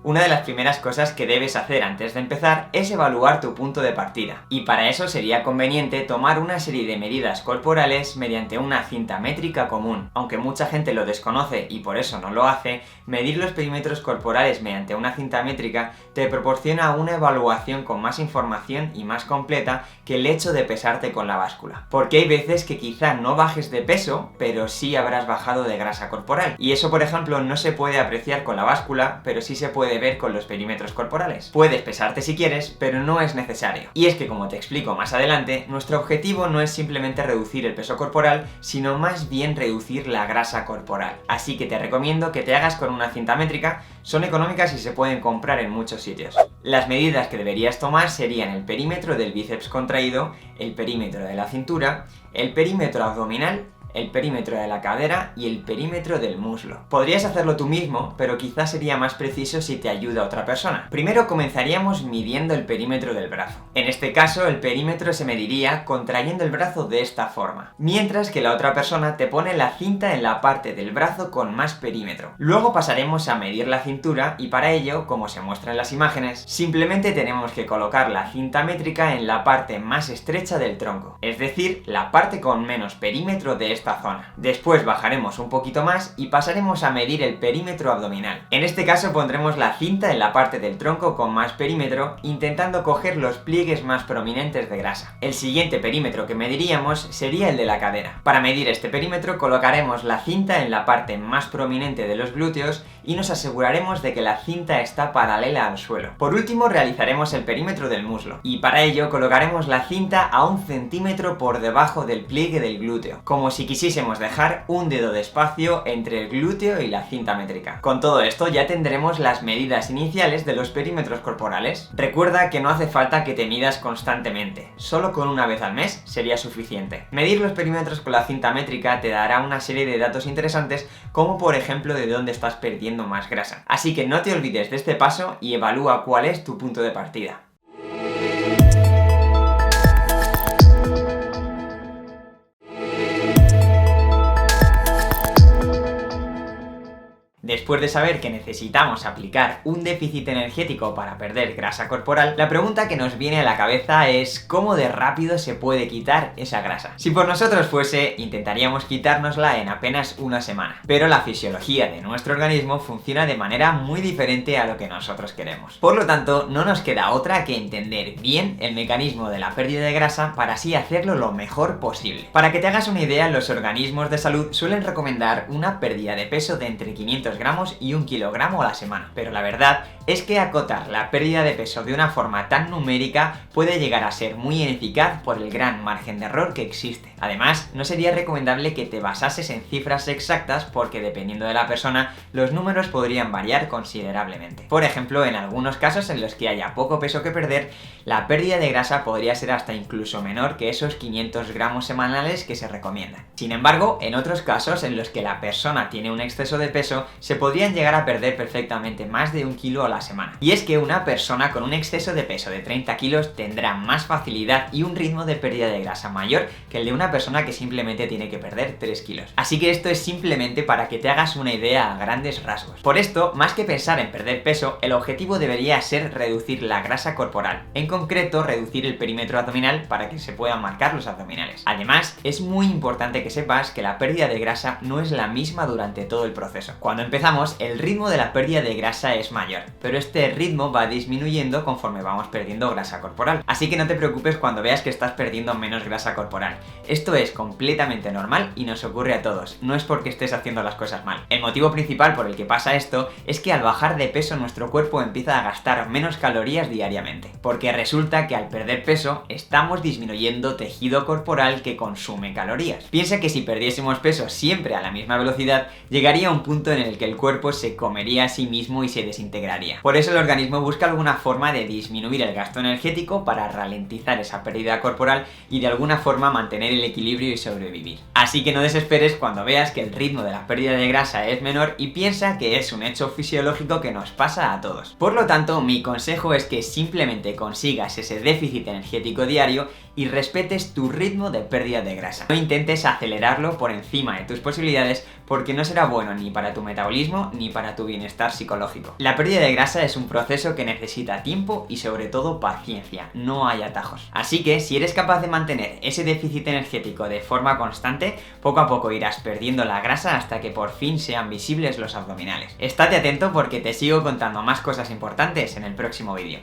Una de las primeras cosas que debes hacer antes de empezar es evaluar tu punto de partida, y para eso sería conveniente tomar una serie de medidas corporales mediante una cinta métrica común. Aunque mucha gente lo desconoce y por eso no lo hace, medir los perímetros corporales mediante una cinta métrica te proporciona una evaluación con más información y más completa que el hecho de pesarte con la báscula. Porque hay veces que quizá no bajes de peso, pero sí habrás bajado de grasa corporal. Y eso, por ejemplo, no se puede apreciar con la báscula, pero sí se puede ver con los perímetros corporales. Puedes pesarte si quieres, pero no es necesario. Y es que, como te explico más adelante, nuestro objetivo no es simplemente reducir el peso corporal, sino más bien reducir la grasa corporal. Así que te recomiendo que te hagas con una cinta métrica, son económicas y se pueden comprar en muchos sitios. Las medidas que deberías tomar serían el perímetro del bíceps contraído, el perímetro de la cintura, el perímetro abdominal, el perímetro de la cadera y el perímetro del muslo. Podrías hacerlo tú mismo, pero quizás sería más preciso si te ayuda otra persona. Primero comenzaríamos midiendo el perímetro del brazo. En este caso, el perímetro se mediría contrayendo el brazo de esta forma, mientras que la otra persona te pone la cinta en la parte del brazo con más perímetro. Luego pasaremos a medir la cintura y para ello, como se muestra en las imágenes, simplemente tenemos que colocar la cinta métrica en la parte más estrecha del tronco, es decir, la parte con menos perímetro de esta zona. Después bajaremos un poquito más y pasaremos a medir el perímetro abdominal. En este caso pondremos la cinta en la parte del tronco con más perímetro, intentando coger los pliegues más prominentes de grasa. El siguiente perímetro que mediríamos sería el de la cadera. Para medir este perímetro colocaremos la cinta en la parte más prominente de los glúteos y nos aseguraremos de que la cinta está paralela al suelo. Por último realizaremos el perímetro del muslo y para ello colocaremos la cinta a 1 centímetro por debajo del pliegue del glúteo, como si quisiésemos dejar un dedo de espacio entre el glúteo y la cinta métrica. Con todo esto ya tendremos las medidas iniciales de los perímetros corporales. Recuerda que no hace falta que te midas constantemente, solo con una vez al mes sería suficiente. Medir los perímetros con la cinta métrica te dará una serie de datos interesantes, como por ejemplo de dónde estás perdiendo más grasa. Así que no te olvides de este paso y evalúa cuál es tu punto de partida. Después de saber que necesitamos aplicar un déficit energético para perder grasa corporal, la pregunta que nos viene a la cabeza es ¿cómo de rápido se puede quitar esa grasa? Si por nosotros fuese, intentaríamos quitárnosla en apenas una semana, pero la fisiología de nuestro organismo funciona de manera muy diferente a lo que nosotros queremos. Por lo tanto, no nos queda otra que entender bien el mecanismo de la pérdida de grasa para así hacerlo lo mejor posible. Para que te hagas una idea, los organismos de salud suelen recomendar una pérdida de peso de entre 500 gramos y 1 kilogramo a la semana, pero la verdad es que acotar la pérdida de peso de una forma tan numérica puede llegar a ser muy ineficaz por el gran margen de error que existe. Además, no sería recomendable que te basases en cifras exactas porque dependiendo de la persona, los números podrían variar considerablemente. Por ejemplo, en algunos casos en los que haya poco peso que perder, la pérdida de grasa podría ser hasta incluso menor que esos 500 gramos semanales que se recomiendan. Sin embargo, en otros casos en los que la persona tiene un exceso de peso, se podrían llegar a perder perfectamente más de 1 kilo a la semana. Y es que una persona con un exceso de peso de 30 kilos tendrá más facilidad y un ritmo de pérdida de grasa mayor que el de una persona que simplemente tiene que perder 3 kilos. Así que esto es simplemente para que te hagas una idea a grandes rasgos. Por esto, más que pensar en perder peso, el objetivo debería ser reducir la grasa corporal. En concreto, reducir el perímetro abdominal para que se puedan marcar los abdominales. Además, es muy importante que sepas que la pérdida de grasa no es la misma durante todo el proceso. Cuando empezamos, el ritmo de la pérdida de grasa es mayor, pero este ritmo va disminuyendo conforme vamos perdiendo grasa corporal. Así que no te preocupes cuando veas que estás perdiendo menos grasa corporal. Esto es completamente normal y nos ocurre a todos, no es porque estés haciendo las cosas mal. El motivo principal por el que pasa esto es que al bajar de peso nuestro cuerpo empieza a gastar menos calorías diariamente, porque resulta que al perder peso estamos disminuyendo tejido corporal que consume calorías. Piensa que si perdiésemos peso siempre a la misma velocidad, llegaría a un punto en el que el cuerpo se comería a sí mismo y se desintegraría. Por eso el organismo busca alguna forma de disminuir el gasto energético para ralentizar esa pérdida corporal y de alguna forma mantener el equilibrio y sobrevivir. Así que no desesperes cuando veas que el ritmo de la pérdida de grasa es menor y piensa que es un hecho fisiológico que nos pasa a todos. Por lo tanto, mi consejo es que simplemente consigas ese déficit energético diario y respetes tu ritmo de pérdida de grasa. No intentes acelerarlo por encima de tus posibilidades porque no será bueno ni para tu metabolismo ni para tu bienestar psicológico. La pérdida de grasa grasa es un proceso que necesita tiempo y sobre todo paciencia, no hay atajos. Así que si eres capaz de mantener ese déficit energético de forma constante, poco a poco irás perdiendo la grasa hasta que por fin sean visibles los abdominales. Estate atento porque te sigo contando más cosas importantes en el próximo vídeo.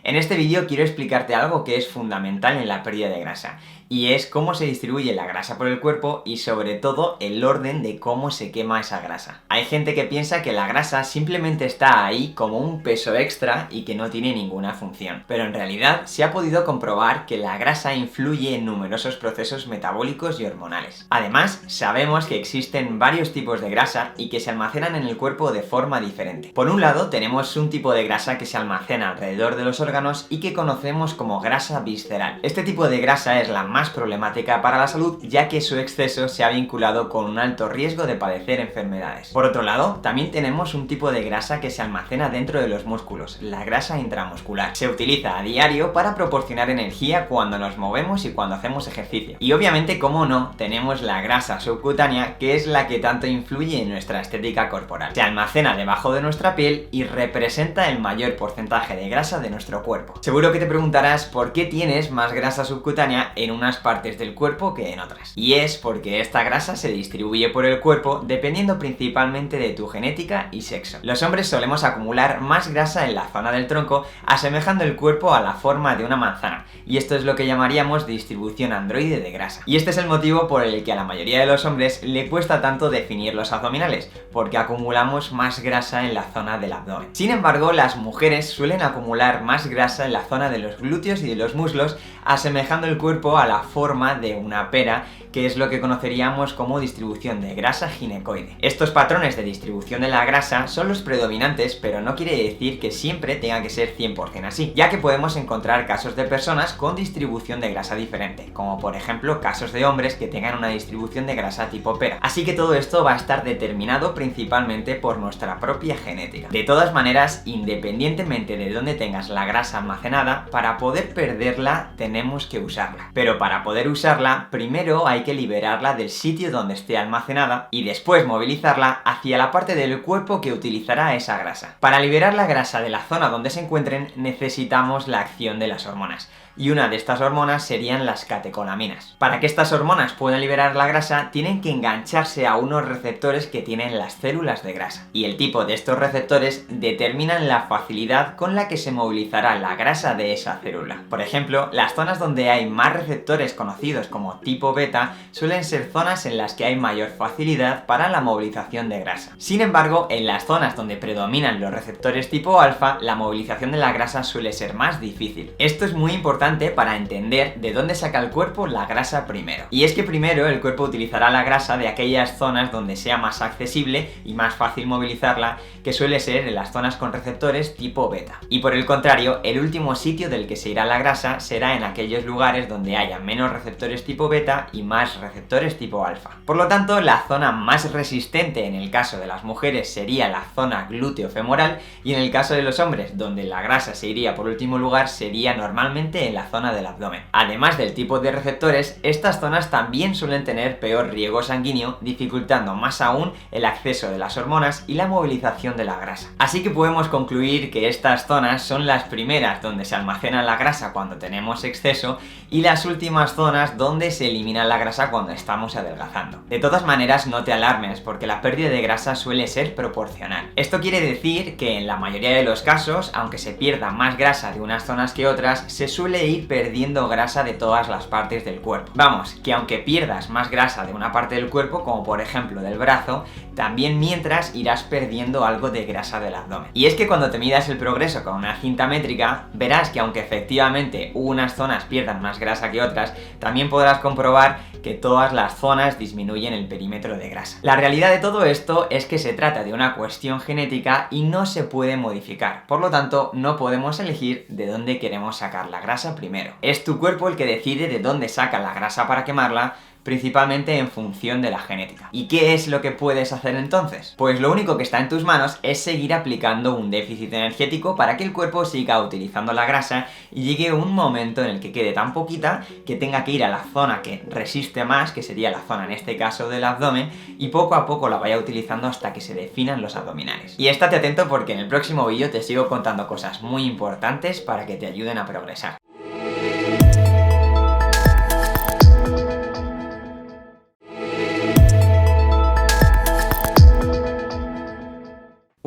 En este vídeo quiero explicarte algo que es fundamental en la pérdida de grasa, y es cómo se distribuye la grasa por el cuerpo y sobre todo el orden de cómo se quema esa grasa. Hay gente que piensa que la grasa simplemente está ahí como un peso extra y que no tiene ninguna función, pero en realidad se ha podido comprobar que la grasa influye en numerosos procesos metabólicos y hormonales. Además, sabemos que existen varios tipos de grasa y que se almacenan en el cuerpo de forma diferente. Por un lado, tenemos un tipo de grasa que se almacena alrededor de los órganos y que conocemos como grasa visceral. Este tipo de grasa es la más problemática para la salud, ya que su exceso se ha vinculado con un alto riesgo de padecer enfermedades. Por otro lado, también tenemos un tipo de grasa que se almacena dentro de los músculos, la grasa intramuscular. Se utiliza a diario para proporcionar energía cuando nos movemos y cuando hacemos ejercicio. Y obviamente, como no, tenemos la grasa subcutánea, que es la que tanto influye en nuestra estética corporal. Se almacena debajo de nuestra piel y representa el mayor porcentaje de grasa de nuestro cuerpo. Seguro que te preguntarás por qué tienes más grasa subcutánea en unas partes del cuerpo que en otras. Y es porque esta grasa se distribuye por el cuerpo dependiendo principalmente de tu genética y sexo. Los hombres solemos acumular más grasa en la zona del tronco, asemejando el cuerpo a la forma de una manzana, y esto es lo que llamaríamos distribución androide de grasa. Y este es el motivo por el que a la mayoría de los hombres le cuesta tanto definir los abdominales, porque acumulamos más grasa en la zona del abdomen. Sin embargo, las mujeres suelen acumular más grasa en la zona de los glúteos y de los muslos, asemejando el cuerpo a la forma de una pera, que es lo que conoceríamos como distribución de grasa ginecoide. Estos patrones de distribución de la grasa son los predominantes, pero no quiere decir que siempre tenga que ser 100% así, ya que podemos encontrar casos de personas con distribución de grasa diferente, como por ejemplo casos de hombres que tengan una distribución de grasa tipo pera. Así que todo esto va a estar determinado principalmente por nuestra propia genética. De todas maneras, independientemente de dónde tengas la grasa almacenada, para poder perderla tenemos que usarla. Pero para poder usarla, primero hay que liberarla del sitio donde esté almacenada y después movilizarla hacia la parte del cuerpo que utilizará esa grasa. Para liberar la grasa de la zona donde se encuentren necesitamos la acción de las hormonas. Y una de estas hormonas serían las catecolaminas. Para que estas hormonas puedan liberar la grasa, tienen que engancharse a unos receptores que tienen las células de grasa. Y el tipo de estos receptores determinan la facilidad con la que se movilizará la grasa de esa célula. Por ejemplo, las zonas donde hay más receptores conocidos como tipo beta suelen ser zonas en las que hay mayor facilidad para la movilización de grasa. Sin embargo, en las zonas donde predominan los receptores tipo alfa, la movilización de la grasa suele ser más difícil. Esto es muy importante para entender de dónde saca el cuerpo la grasa primero. Y es que primero el cuerpo utilizará la grasa de aquellas zonas donde sea más accesible y más fácil movilizarla, que suele ser en las zonas con receptores tipo beta. Y por el contrario, el último sitio del que se irá la grasa será en aquellos lugares donde haya menos receptores tipo beta y más receptores tipo alfa. Por lo tanto, la zona más resistente en el caso de las mujeres sería la zona glúteo-femoral, y en el caso de los hombres, donde la grasa se iría por último lugar, sería normalmente en la zona del abdomen. Además del tipo de receptores, estas zonas también suelen tener peor riego sanguíneo, dificultando más aún el acceso de las hormonas y la movilización de la grasa. Así que podemos concluir que estas zonas son las primeras donde se almacena la grasa cuando tenemos exceso y las últimas zonas donde se elimina la grasa cuando estamos adelgazando. De todas maneras, no te alarmes porque la pérdida de grasa suele ser proporcional. Esto quiere decir que en la mayoría de los casos, aunque se pierda más grasa de unas zonas que otras, se suele ir perdiendo grasa de todas las partes del cuerpo. Vamos, que aunque pierdas más grasa de una parte del cuerpo, como por ejemplo del brazo, también mientras irás perdiendo algo de grasa del abdomen. Y es que cuando te midas el progreso con una cinta métrica, verás que aunque efectivamente unas zonas pierdan más grasa que otras, también podrás comprobar que todas las zonas disminuyen el perímetro de grasa. La realidad de todo esto es que se trata de una cuestión genética y no se puede modificar. Por lo tanto, no podemos elegir de dónde queremos sacar la grasa primero. Es tu cuerpo el que decide de dónde saca la grasa para quemarla, principalmente en función de la genética. ¿Y qué es lo que puedes hacer entonces? Pues lo único que está en tus manos es seguir aplicando un déficit energético para que el cuerpo siga utilizando la grasa y llegue un momento en el que quede tan poquita que tenga que ir a la zona que resiste más, que sería la zona en este caso del abdomen, y poco a poco la vaya utilizando hasta que se definan los abdominales. Y estate atento porque en el próximo vídeo te sigo contando cosas muy importantes para que te ayuden a progresar.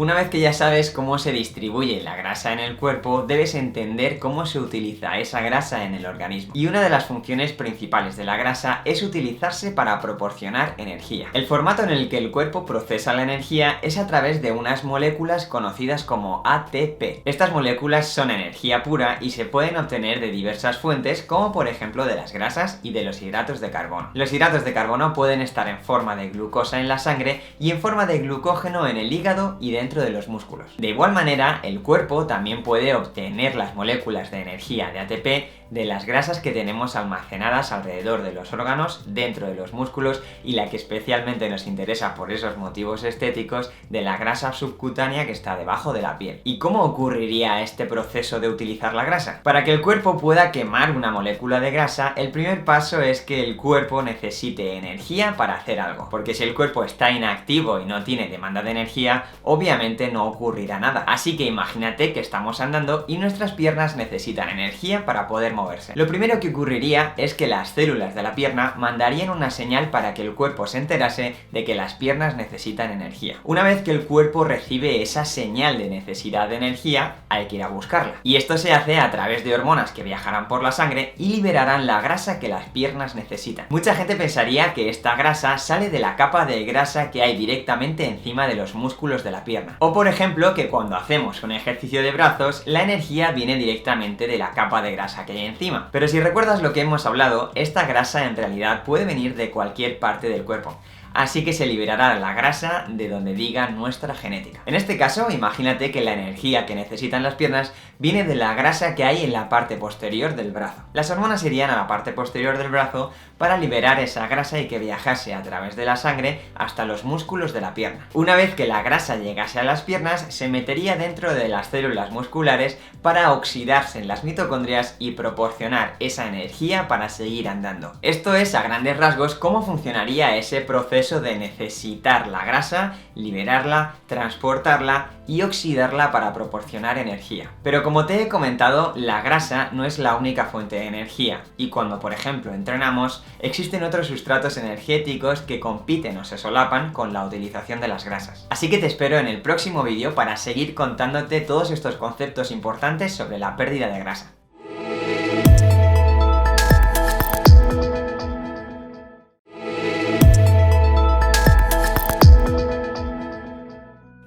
Una vez que ya sabes cómo se distribuye la grasa en el cuerpo, debes entender cómo se utiliza esa grasa en el organismo. Y una de las funciones principales de la grasa es utilizarse para proporcionar energía. El formato en el que el cuerpo procesa la energía es a través de unas moléculas conocidas como ATP. Estas moléculas son energía pura y se pueden obtener de diversas fuentes, como por ejemplo de las grasas y de los hidratos de carbono. Los hidratos de carbono pueden estar en forma de glucosa en la sangre y en forma de glucógeno en el hígado y dentro de los músculos. De igual manera, el cuerpo también puede obtener las moléculas de energía de ATP de las grasas que tenemos almacenadas alrededor de los órganos, dentro de los músculos, y la que especialmente nos interesa por esos motivos estéticos, de la grasa subcutánea que está debajo de la piel. ¿Y cómo ocurriría este proceso de utilizar la grasa? Para que el cuerpo pueda quemar una molécula de grasa, el primer paso es que el cuerpo necesite energía para hacer algo, porque si el cuerpo está inactivo y no tiene demanda de energía, obviamente no ocurrirá nada. Así que imagínate que estamos andando y nuestras piernas necesitan energía para poder moverse. Lo primero que ocurriría es que las células de la pierna mandarían una señal para que el cuerpo se enterase de que las piernas necesitan energía. Una vez que el cuerpo recibe esa señal de necesidad de energía, hay que ir a buscarla. Y esto se hace a través de hormonas que viajarán por la sangre y liberarán la grasa que las piernas necesitan. Mucha gente pensaría que esta grasa sale de la capa de grasa que hay directamente encima de los músculos de la pierna. O por ejemplo, que cuando hacemos un ejercicio de brazos, la energía viene directamente de la capa de grasa que hay encima. Pero si recuerdas lo que hemos hablado, esta grasa en realidad puede venir de cualquier parte del cuerpo. Así que se liberará la grasa de donde diga nuestra genética. En este caso, imagínate que la energía que necesitan las piernas viene de la grasa que hay en la parte posterior del brazo. Las hormonas irían a la parte posterior del brazo para liberar esa grasa y que viajase a través de la sangre hasta los músculos de la pierna. Una vez que la grasa llegase a las piernas, se metería dentro de las células musculares para oxidarse en las mitocondrias y proporcionar esa energía para seguir andando. Esto es, a grandes rasgos, cómo funcionaría ese proceso de necesitar la grasa, liberarla, transportarla y oxidarla para proporcionar energía. Pero como te he comentado, la grasa no es la única fuente de energía, y cuando por ejemplo entrenamos, existen otros sustratos energéticos que compiten o se solapan con la utilización de las grasas. Así que te espero en el próximo vídeo para seguir contándote todos estos conceptos importantes sobre la pérdida de grasa.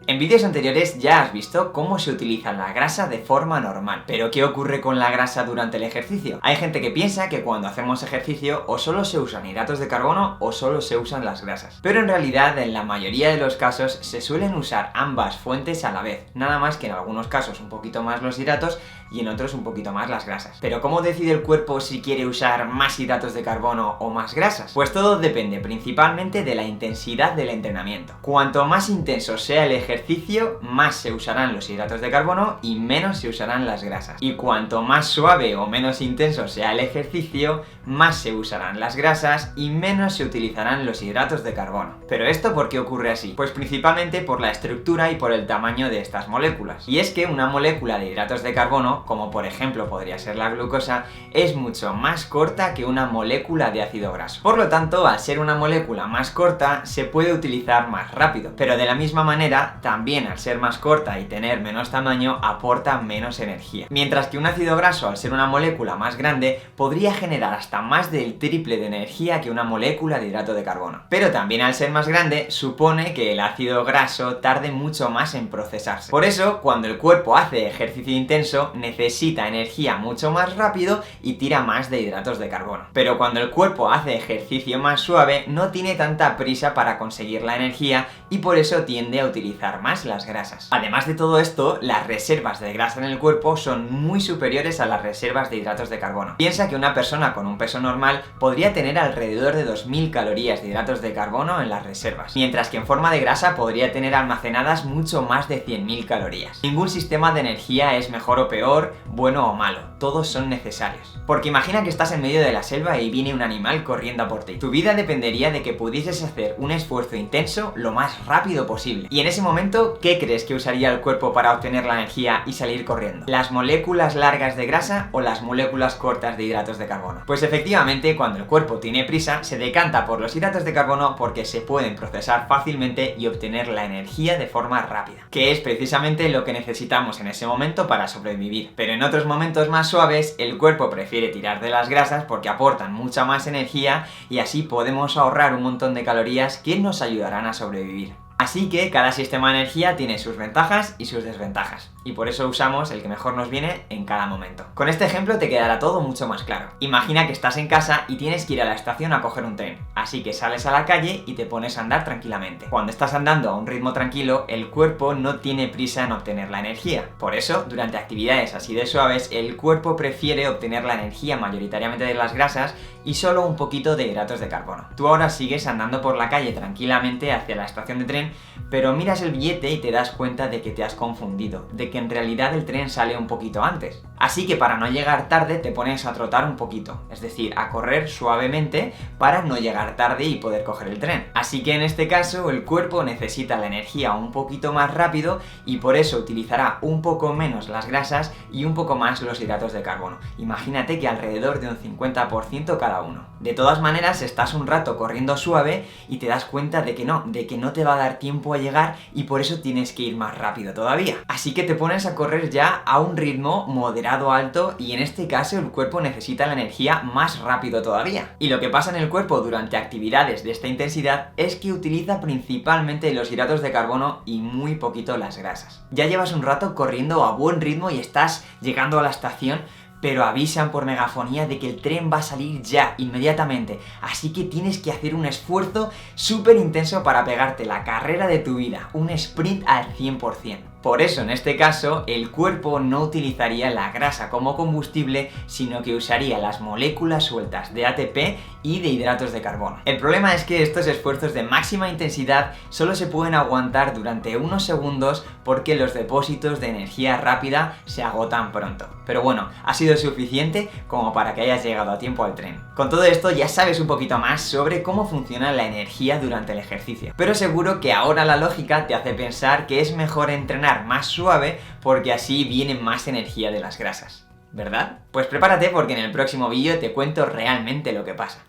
En vídeos anteriores ya has visto cómo se utiliza la grasa de forma normal. ¿Pero qué ocurre con la grasa durante el ejercicio? Hay gente que piensa que cuando hacemos ejercicio o solo se usan hidratos de carbono o solo se usan las grasas. Pero en realidad, en la mayoría de los casos, se suelen usar ambas fuentes a la vez. Nada más que en algunos casos un poquito más los hidratos y en otros un poquito más las grasas. ¿Pero cómo decide el cuerpo si quiere usar más hidratos de carbono o más grasas? Pues todo depende principalmente de la intensidad del entrenamiento. Cuanto más intenso sea el ejercicio, más se usarán los hidratos de carbono y menos se usarán las grasas. Y cuanto más suave o menos intenso sea el ejercicio, más se usarán las grasas y menos se utilizarán los hidratos de carbono. ¿Pero esto por qué ocurre así? Pues principalmente por la estructura y por el tamaño de estas moléculas. Y es que una molécula de hidratos de carbono, como por ejemplo podría ser la glucosa, es mucho más corta que una molécula de ácido graso. Por lo tanto, al ser una molécula más corta, se puede utilizar más rápido. Pero de la misma manera, también al ser más corta y tener menos tamaño, aporta menos energía. Mientras que un ácido graso, al ser una molécula más grande, podría generar hasta más del triple de energía que una molécula de hidrato de carbono. Pero también al ser más grande, supone que el ácido graso tarde mucho más en procesarse. Por eso, cuando el cuerpo hace ejercicio intenso, necesita energía mucho más rápido y tira más de hidratos de carbono. Pero cuando el cuerpo hace ejercicio más suave, no tiene tanta prisa para conseguir la energía y por eso tiende a utilizar más las grasas. Además de todo esto, las reservas de grasa en el cuerpo son muy superiores a las reservas de hidratos de carbono. Piensa que una persona con un peso normal podría tener alrededor de 2000 calorías de hidratos de carbono en las reservas, mientras que en forma de grasa podría tener almacenadas mucho más de 100.000 calorías. Ningún sistema de energía es mejor o peor, bueno o malo, todos son necesarios. Porque imagina que estás en medio de la selva y viene un animal corriendo a por ti. Tu vida dependería de que pudieses hacer un esfuerzo intenso lo más rápido posible. Y en ese momento, ¿qué crees que usaría el cuerpo para obtener la energía y salir corriendo? ¿Las moléculas largas de grasa o las moléculas cortas de hidratos de carbono? Pues efectivamente, cuando el cuerpo tiene prisa, se decanta por los hidratos de carbono porque se pueden procesar fácilmente y obtener la energía de forma rápida, que es precisamente lo que necesitamos en ese momento para sobrevivir. Pero en otros momentos más suaves, el cuerpo prefiere tirar de las grasas porque aportan mucha más energía y así podemos ahorrar un montón de calorías que nos ayudarán a sobrevivir. Así que cada sistema de energía tiene sus ventajas y sus desventajas, y por eso usamos el que mejor nos viene en cada momento. Con este ejemplo te quedará todo mucho más claro. Imagina que estás en casa y tienes que ir a la estación a coger un tren, así que sales a la calle y te pones a andar tranquilamente. Cuando estás andando a un ritmo tranquilo, el cuerpo no tiene prisa en obtener la energía. Por eso, durante actividades así de suaves, el cuerpo prefiere obtener la energía mayoritariamente de las grasas y solo un poquito de hidratos de carbono. Tú ahora sigues andando por la calle tranquilamente hacia la estación de tren, pero miras el billete y te das cuenta de que te has confundido, de que en realidad el tren sale un poquito antes. Así que para no llegar tarde te pones a trotar un poquito, es decir, a correr suavemente para no llegar tarde y poder coger el tren. Así que en este caso el cuerpo necesita la energía un poquito más rápido y por eso utilizará un poco menos las grasas y un poco más los hidratos de carbono. Imagínate que alrededor de un 50% cada uno. De todas maneras, estás un rato corriendo suave y te das cuenta de que no te va a dar tiempo a llegar y por eso tienes que ir más rápido todavía. Así que te pones a correr ya a un ritmo moderado alto y en este caso el cuerpo necesita la energía más rápido todavía. Y lo que pasa en el cuerpo durante actividades de esta intensidad es que utiliza principalmente los hidratos de carbono y muy poquito las grasas. Ya llevas un rato corriendo a buen ritmo y estás llegando a la estación, pero avisan por megafonía de que el tren va a salir ya, inmediatamente, así que tienes que hacer un esfuerzo súper intenso para pegarte la carrera de tu vida, un sprint al 100%. Por eso, en este caso, el cuerpo no utilizaría la grasa como combustible, sino que usaría las moléculas sueltas de ATP y de hidratos de carbono. El problema es que estos esfuerzos de máxima intensidad solo se pueden aguantar durante unos segundos porque los depósitos de energía rápida se agotan pronto. Pero bueno, ha sido suficiente como para que hayas llegado a tiempo al tren. Con todo esto ya sabes un poquito más sobre cómo funciona la energía durante el ejercicio. Pero seguro que ahora la lógica te hace pensar que es mejor entrenar más suave porque así viene más energía de las grasas, ¿verdad? Pues prepárate porque en el próximo vídeo te cuento realmente lo que pasa.